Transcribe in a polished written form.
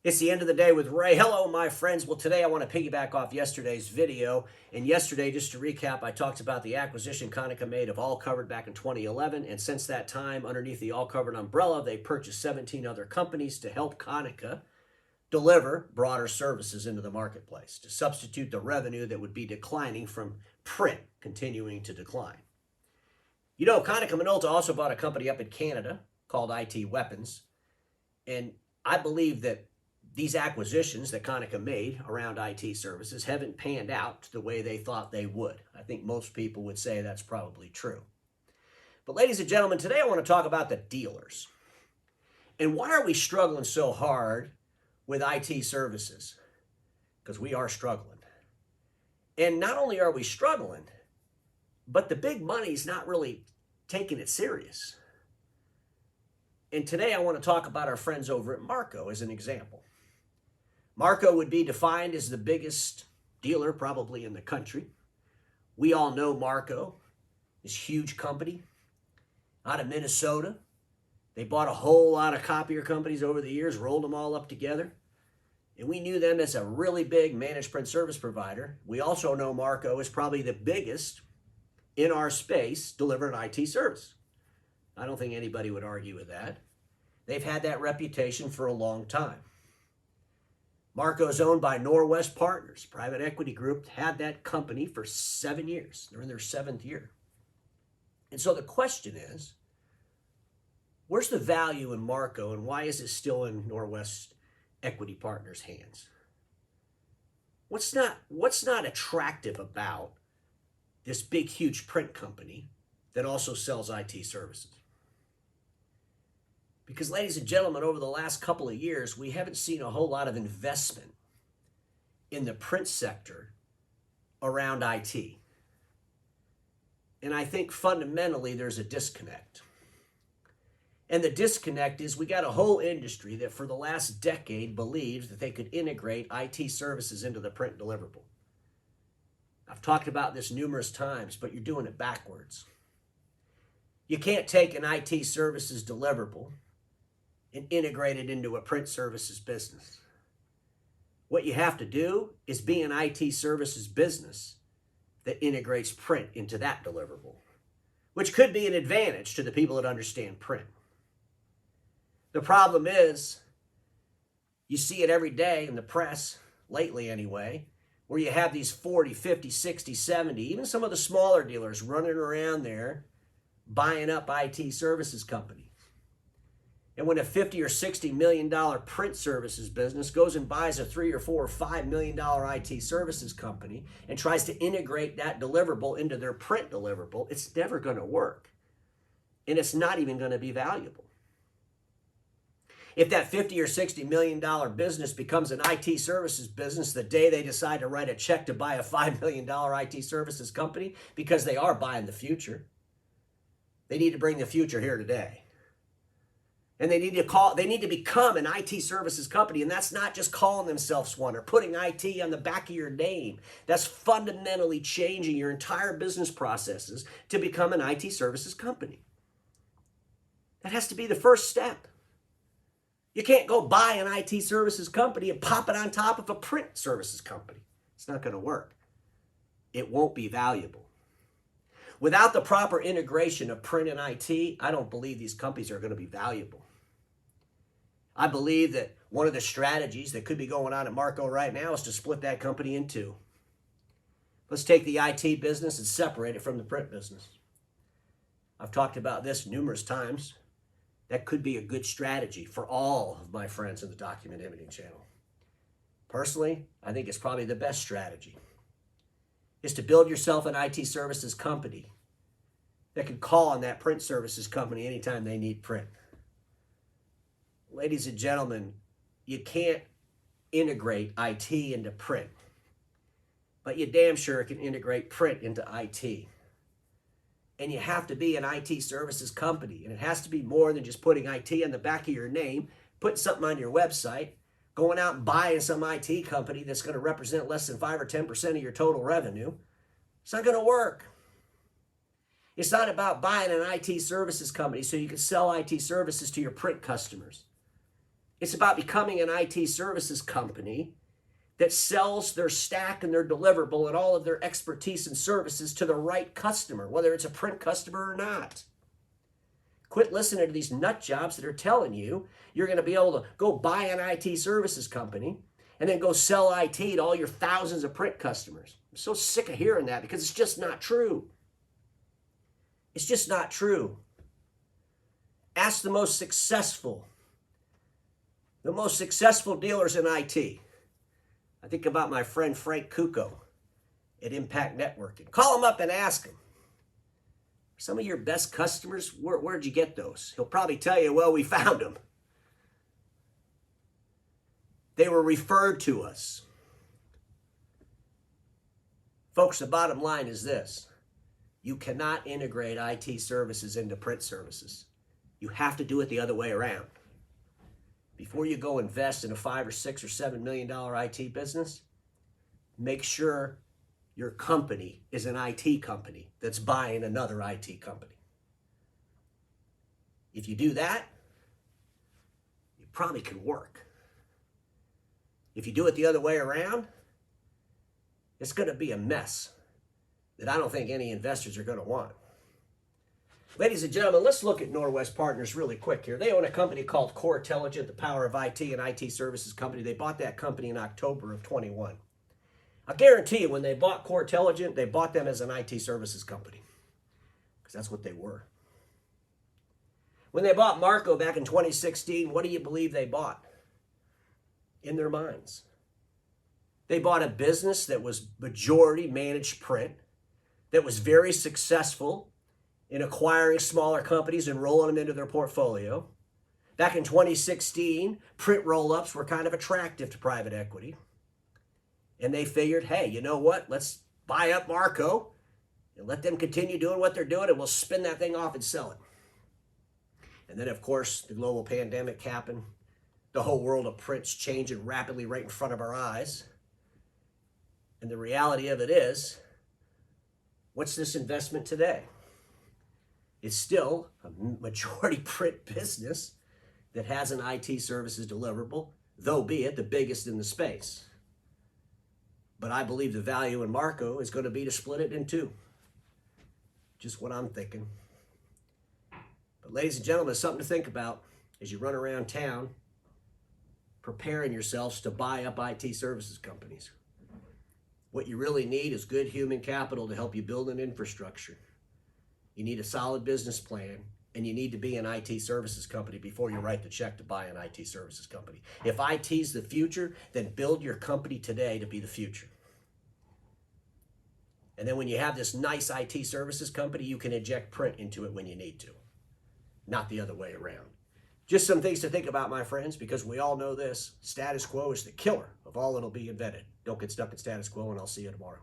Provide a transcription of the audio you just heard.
It's the end of the day with Ray. Hello, my friends. Well, today I want to piggyback off yesterday's video. And yesterday, just to recap, I talked about the acquisition Konica made of All Covered back in 2011. And since that time, underneath the All Covered umbrella, they purchased 17 other companies to help Konica deliver broader services into the marketplace to substitute the revenue that would be declining from print continuing to decline. You know, Konica Minolta also bought a company up in Canada called IT Weapons. And I believe that these acquisitions that Konica made around IT services haven't panned out the way they thought they would. I think most people would say that's probably true. But ladies and gentlemen, today I want to talk about the dealers. And why are we struggling so hard with IT services? Because we are struggling. And not only are we struggling, but the big money's not really taking it serious. And today I want to talk about our friends over at Marco as an example. Marco would be defined as the biggest dealer probably in the country. We all know Marco, this huge company out of Minnesota. They bought a whole lot of copier companies over the years, rolled them all up together. And we knew them as a really big managed print service provider. We also know Marco is probably the biggest in our space delivering IT service. I don't think anybody would argue with that. They've had that reputation for a long time. Marco is owned by Norwest Partners, private equity group, had that company for 7 years. They're in their 7th year. And so the question is, where's the value in Marco and why is it still in Norwest Equity Partners' hands? What's not attractive about this big, huge print company that also sells IT services? Because, ladies and gentlemen, over the last couple of years, we haven't seen a whole lot of investment in the print sector around IT. And I think fundamentally there's a disconnect. And the disconnect is we got a whole industry that for the last decade believes that they could integrate IT services into the print deliverable. I've talked about this numerous times, but you're doing it backwards. You can't take an IT services deliverable and integrate it into a print services business. What you have to do is be an IT services business that integrates print into that deliverable, which could be an advantage to the people that understand print. The problem is, you see it every day in the press, lately anyway, where you have these 40, 50, 60, 70, even some of the smaller dealers running around there buying up IT services companies. And when a $50 or $60 million print services business goes and buys a $3 or $4 or $5 million IT services company and tries to integrate that deliverable into their print deliverable, it's never going to work. And it's not even going to be valuable. If that $50 or $60 million business becomes an IT services business the day they decide to write a check to buy a $5 million IT services company, because they are buying the future, they need to bring the future here today. And they need to become an IT services company. And that's not just calling themselves one or putting IT on the back of your name. That's fundamentally changing your entire business processes to become an IT services company. That has to be the first step. You can't go buy an IT services company and pop it on top of a print services company. It's not going to work. It won't be valuable. Without the proper integration of print and IT, I don't believe these companies are going to be valuable. I believe that one of the strategies that could be going on at Marco right now is to split that company in two. Let's take the IT business and separate it from the print business. I've talked about this numerous times. That could be a good strategy for all of my friends in the Document Imaging channel. Personally, I think it's probably the best strategy, is to build yourself an IT services company that can call on that print services company anytime they need print. Ladies and gentlemen, you can't integrate IT into print, but you damn sure can integrate print into IT. And you have to be an IT services company, and it has to be more than just putting IT on the back of your name, putting something on your website, going out and buying some IT company that's going to represent less than 5 or 10% of your total revenue. It's not going to work. It's not about buying an IT services company so you can sell IT services to your print customers. It's about becoming an IT services company that sells their stack and their deliverable and all of their expertise and services to the right customer, whether it's a print customer or not. Quit listening to these nut jobs that are telling you you're going to be able to go buy an IT services company and then go sell IT to all your thousands of print customers. I'm so sick of hearing that because it's just not true. It's just not true. Ask the most successful dealers in IT. I think about my friend Frank Kuko at Impact Networking. Call him up and ask him. Some of your best customers, where'd you get those? He'll probably tell you, well, we found them. They were referred to us. Folks, the bottom line is this. You cannot integrate IT services into print services. You have to do it the other way around. Before you go invest in a $5 or $6 or $7 million IT business, make sure your company is an IT company that's buying another IT company. If you do that, it probably can work. If you do it the other way around, it's going to be a mess that I don't think any investors are going to want. Ladies and gentlemen, let's look at Norwest Partners really quick here. They own a company called CoreTelligent, the Power of IT, an IT services company. They bought that company in October of 21. I guarantee you when they bought CoreTelligent, they bought them as an IT services company because that's what they were. When they bought Marco back in 2016, what do you believe they bought? In their minds. They bought a business that was majority managed print, that was very successful in acquiring smaller companies and rolling them into their portfolio. Back in 2016, print roll-ups were kind of attractive to private equity. And they figured, hey, you know what? Let's buy up Marco and let them continue doing what they're doing, and we'll spin that thing off and sell it. And then, of course, the global pandemic happened. The whole world of print's changing rapidly right in front of our eyes. And the reality of it is, what's this investment today? It's still a majority print business that has an IT services deliverable, though be it the biggest in the space. But I believe the value in Marco is going to be to split it in two. Just what I'm thinking. But ladies and gentlemen, it's something to think about as you run around town preparing yourselves to buy up IT services companies. What you really need is good human capital to help you build an infrastructure. You need a solid business plan, and you need to be an IT services company before you write the check to buy an IT services company. If IT's the future, then build your company today to be the future. And then when you have this nice IT services company, you can inject print into it when you need to, not the other way around. Just some things to think about, my friends, because we all know this. Status quo is the killer of all that'll be invented. Don't get stuck in status quo, and I'll see you tomorrow.